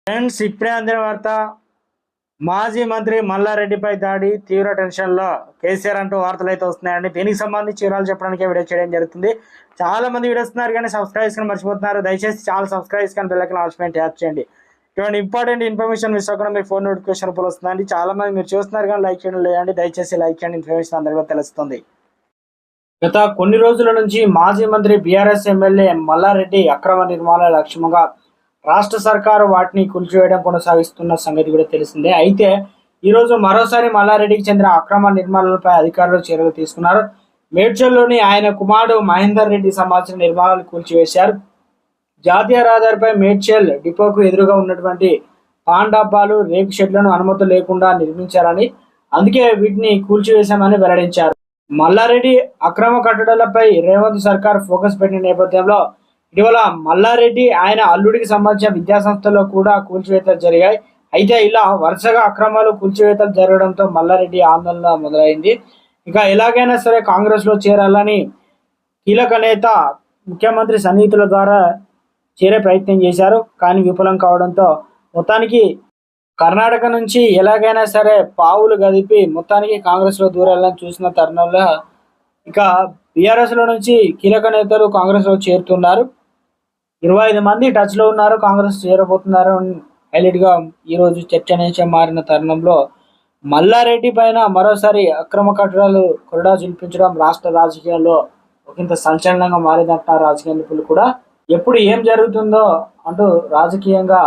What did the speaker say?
Friends, ఇప్పుడే అందిన వార్త. మాజీ మంత్రి మల్లారెడ్డిపై దాడి, తీవ్ర టెన్షన్లో కేసీఆర్ అంటూ వార్తలు అయితే వస్తున్నాయండి. దీనికి సంబంధించి వివరాలు చెప్పడానికి వీడియో చేయడం జరుగుతుంది. చాలా మంది వీడియో వస్తున్నారు కానీ సబ్స్క్రైబ్ చేసుకుని మర్చిపోతున్నారు. దయచేసి ఛానల్ సబ్స్క్రైబ్ చేసుకుని బెల్ ఐకాన్ ఆల్ పైన ట్యాప్ చేయండి. ఇటువంటి ఇంపార్టెంట్ ఇన్ఫర్మేషన్ మిస్ అవ్వకుండా మీ ఫోన్ నోటిఫికేషన్ రూపంలో వస్తుందండి. చాలా మంది మీరు చూస్తున్నారు కానీ లైక్ చేయడం లేదండి. దయచేసి లైక్ చేయండి, ఇన్ఫర్మేషన్ అందరికీ తెలుస్తుంది. గత కొన్ని రోజుల నుంచి మాజీ మంత్రి బీఆర్ఎస్ ఎమ్మెల్యే మల్లారెడ్డి అక్రమ నిర్మాణాల లక్ష్యంగా రాష్ట్ర సర్కారు వాటిని కూల్చివేయడం కొనసాగిస్తున్న సంగతి కూడా తెలిసిందే. అయితే ఈరోజు మరోసారి మల్లారెడ్డికి చెందిన అక్రమ నిర్మాణాలపై అధికారులు చర్యలు తీసుకున్నారు. మేడ్చల్లోని ఆయన కుమారుడు మహేందర్ రెడ్డి సంబంధించిన నిర్మాణాలు కూల్చివేశారు. జాతీయ రహదారిపై మేడ్చల్ డిపోకు ఎదురుగా ఉన్నటువంటి పాన్ డబ్బాలు, రేకు షెడ్లను అనుమతులు లేకుండా నిర్మించారని, అందుకే వీటిని కూల్చివేశామని వెల్లడించారు. మల్లారెడ్డి అక్రమ కట్టడాలపై రేవంత్ సర్కార్ ఫోకస్ పెట్టిన నేపథ్యంలో ఇటీవల మల్లారెడ్డి ఆయన అల్లుడికి సంబంధించిన విద్యాసంస్థల్లో కూడా కూల్చివేతలు జరిగాయి. అయితే ఇలా వరుసగా అక్రమాలు, కూల్చివేతలు జరగడంతో మల్లారెడ్డి ఆందోళన మొదలైంది. ఇక ఎలాగైనా సరే కాంగ్రెస్ లో చేరాలని కీలక నేత ముఖ్యమంత్రి సన్నిహితుల ద్వారా చేరే ప్రయత్నం చేశారు. కానీ విఫలం కావడంతో మొత్తానికి కర్ణాటక నుంచి ఎలాగైనా సరే పావులు గదిపి మొత్తానికి కాంగ్రెస్ లో దూరాలని చూసిన తరుణంలో ఇక బీఆర్ఎస్ లో నుంచి కీలక నేతలు కాంగ్రెస్ లో చేరుతున్నారు. 25 మంది టచ్ లో ఉన్నారు, కాంగ్రెస్ చేరబోతున్నారు. హైలైట్ గా ఈ రోజు చర్చనీయాంశం మారిన తరుణంలో మల్లారెడ్డి పైన మరోసారి అక్రమ కట్టడాలు కొరడా చూపించడం రాష్ట్ర రాజకీయాల్లో ఒకంత సంచలనంగా మారిందంటున్నారు రాజకీయ నిపుణులు కూడా. ఎప్పుడు ఏం జరుగుతుందో అంటూ రాజకీయంగా